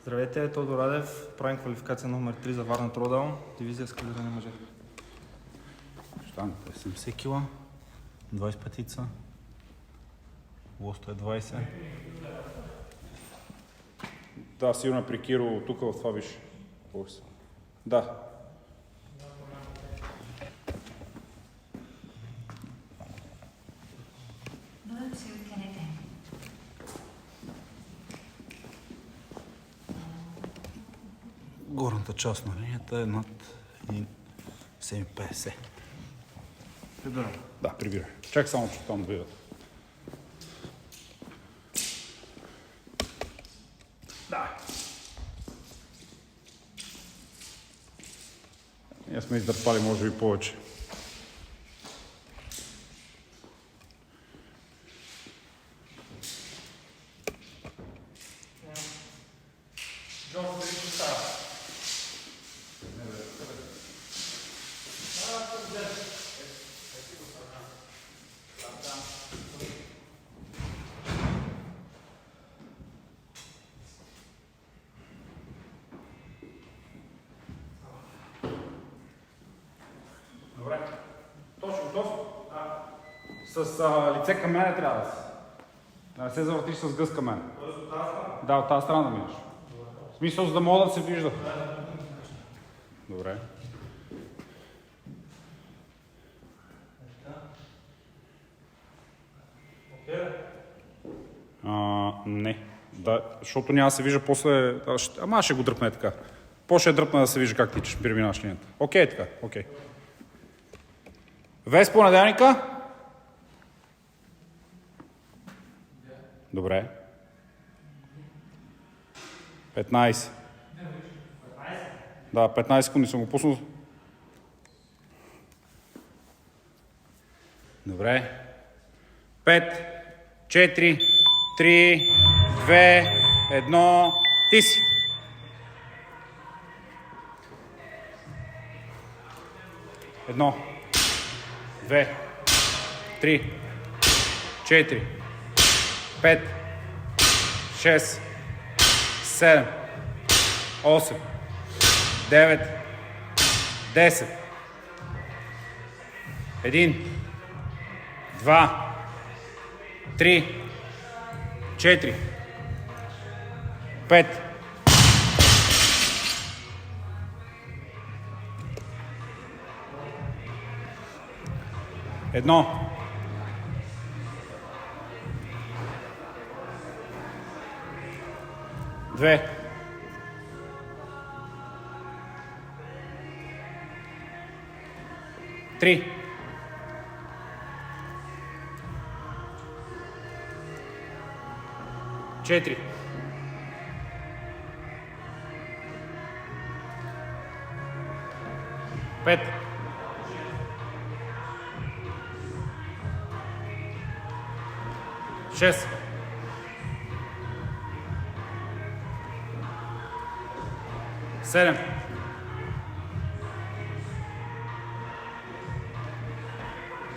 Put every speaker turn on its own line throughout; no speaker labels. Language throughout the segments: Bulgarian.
Здравейте, Тодор Радев. Правим квалификация номер 3 за Варна Тродал, дивизия скалиране мъже.
Штанга 70 кг, 20 пътица, лосто е 20. Да, сигурно при Киро, тук в това виж. Да. Горната част на линията е над 7,50.
Прибирам.
Да, прибирай. Чакай само, че там да видят. Да. Ние сме издърпали, може би, повече. Добре. Точно, готов? С лице към мене трябва да си. Да не се завъртиш с гъс към мен. Да, от тази страна да минеш. В смисъл, за да мога да се вижда. Добре. Не. Да, защото няма да се вижда после... Ама ще го дръпне така. По-ще е дръпна да се вижда как тичаш, преминаш линията. Окей, така. Окей. Вес понеделника? Добре. 15. Да, 15 секунди съм го пуснал. Добре. 5, 4, 3, 2, 1, ти си. Едно, 2, 3, 4, 5, 6, 7, 8, 9, 10, 1, 2, 3, 4, 5, 1, 2, 3, 4, 5, 6, 7,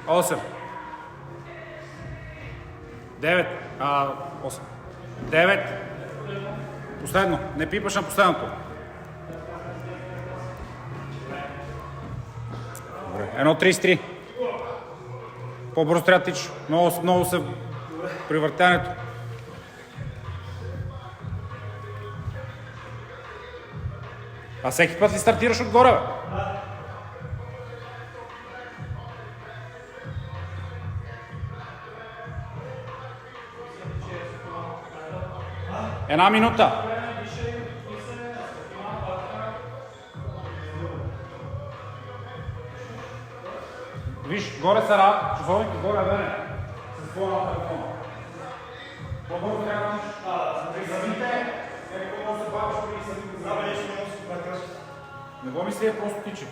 8, 9, 8, 9, последно, не пипаш на последното. Добре, 1.33. По-бързо трябва да тичаш, много се при въртянето. А всеки път ли стартираш отгоре, бе? Една минута. Виж, горе са часовники, горе бене. С това на телефона. По-бързо трябва да тичаш. Завите, какво може да се бавиш и самите завите. Не го мисли, просто тичи.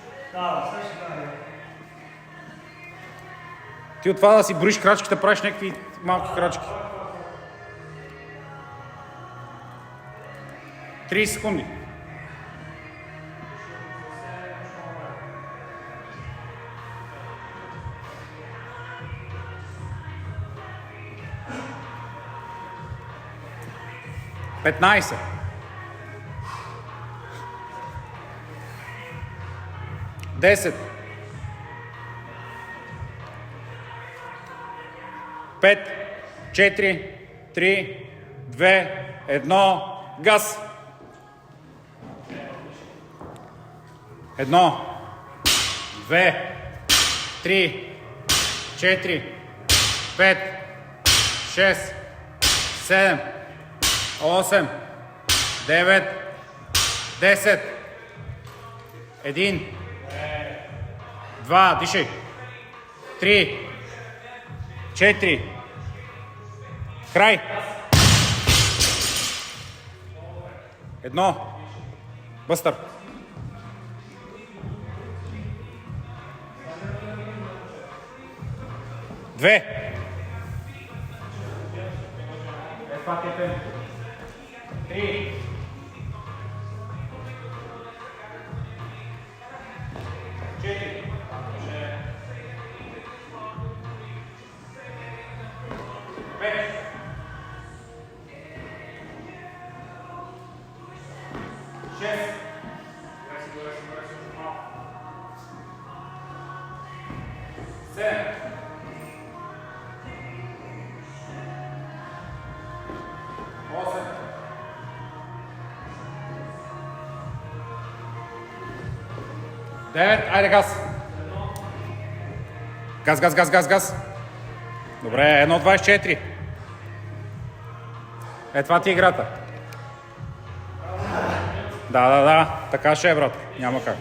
Ти от това да си броиш крачките, правиш някакви малки крачки. 30 секунди. Петнайсет. 10, 5, 4, 3, 2, 1, газ! 1, 2, 3, 4, 5, 6, 7, 8, 9, 10, 1, 2, дишай, 3, 4, край, 1, бъстър. Две. Три. Четири. Пет. Шест. Седем. 8. 9. Айде газ. Газ. Добре, 1.24. Това ти е играта. Да. Така ще е, брат. Няма как.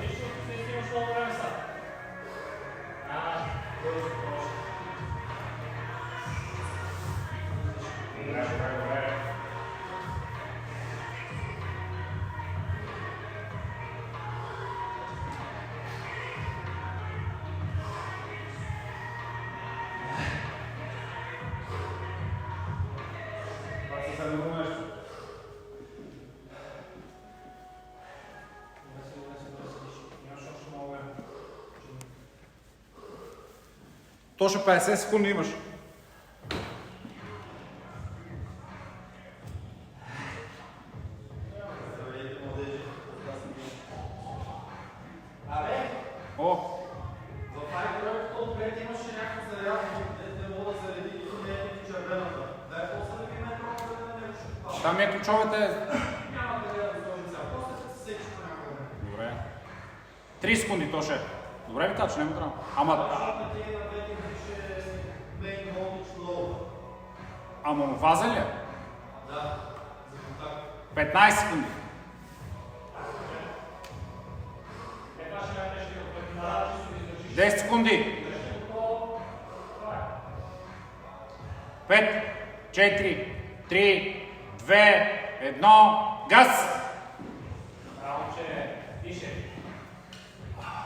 Точно 50 секунди имаш. О! Там е ключовете. Добре. 3 секунди, то ще. Добре ви кача, няма трябва. Ама вазен ли е? Да. 15 секунди. Десет секунди. 5, 4, 3, 2, 1, газ!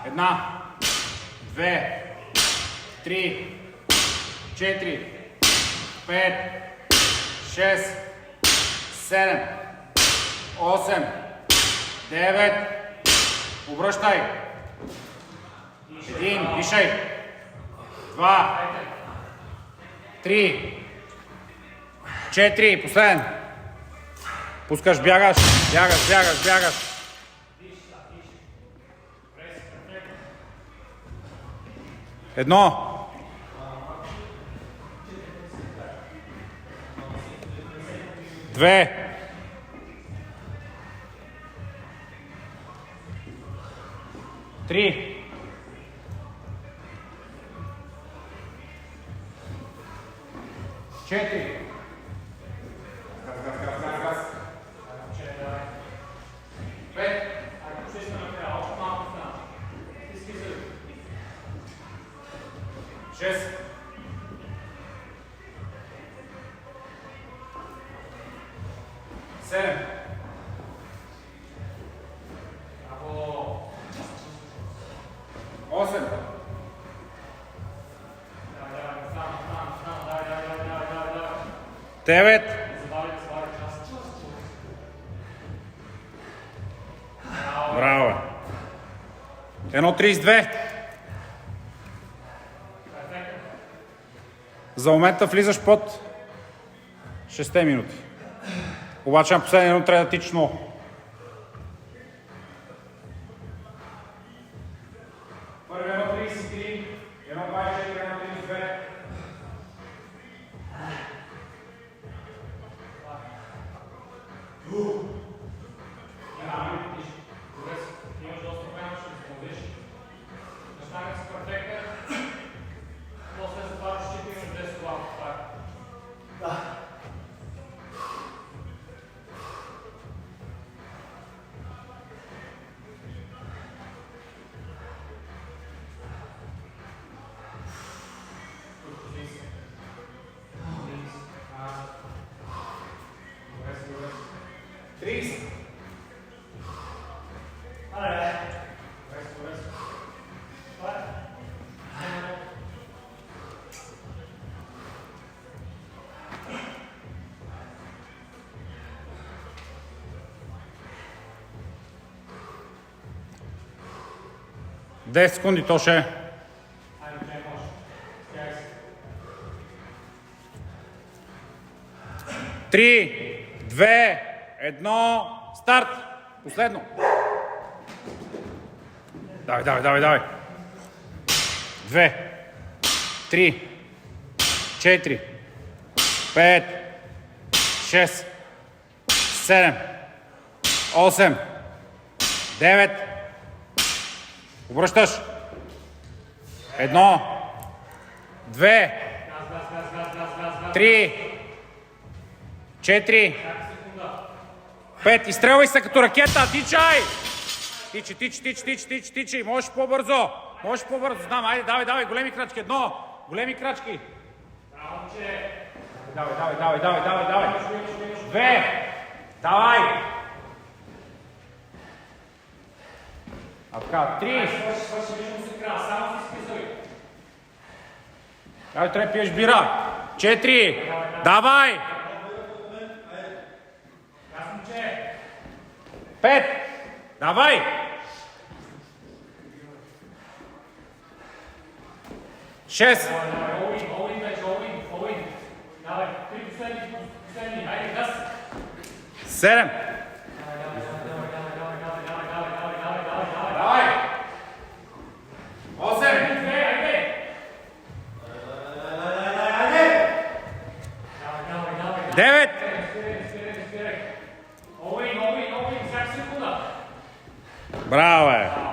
Една, 2, 3, 4, 5, 6, 7, 8, 9, обръщай. 1, дишай. 2, 3, 4, последен. Пускаш, бягаш. Едно. Две. Три. Четири. Газ. Пет. Шест. Седем. Осем. Девет. Браво. 1.32. За момента влизаш под 6 минути. Обаче на последния минут трябва да тичаш много. Имаш доста време, ще изпълниш. Настане си перфектен. После затваряш щит и имаш 10 лапа. Да. Десет секунди, Тоше. 3, 2, 1, старт! Последно. Давай. 2, 3, 4, 5, 6, 7, 8, 9. Обръщаш. 1, 2, 3, 4, 5. Изстрелвай се като ракета. Тичай! Тичай. Можеш по-бързо. Знам. Айде, давай. Големи крачки. 1. Големи крачки. Давай. 2. Давай. А така, 3. Давай, трябва да пиеш бира. 4. Давай. 5. Давай. 6. Давай, 3 последни. Айде, газ. 7. Давай. 8. 9. Браво,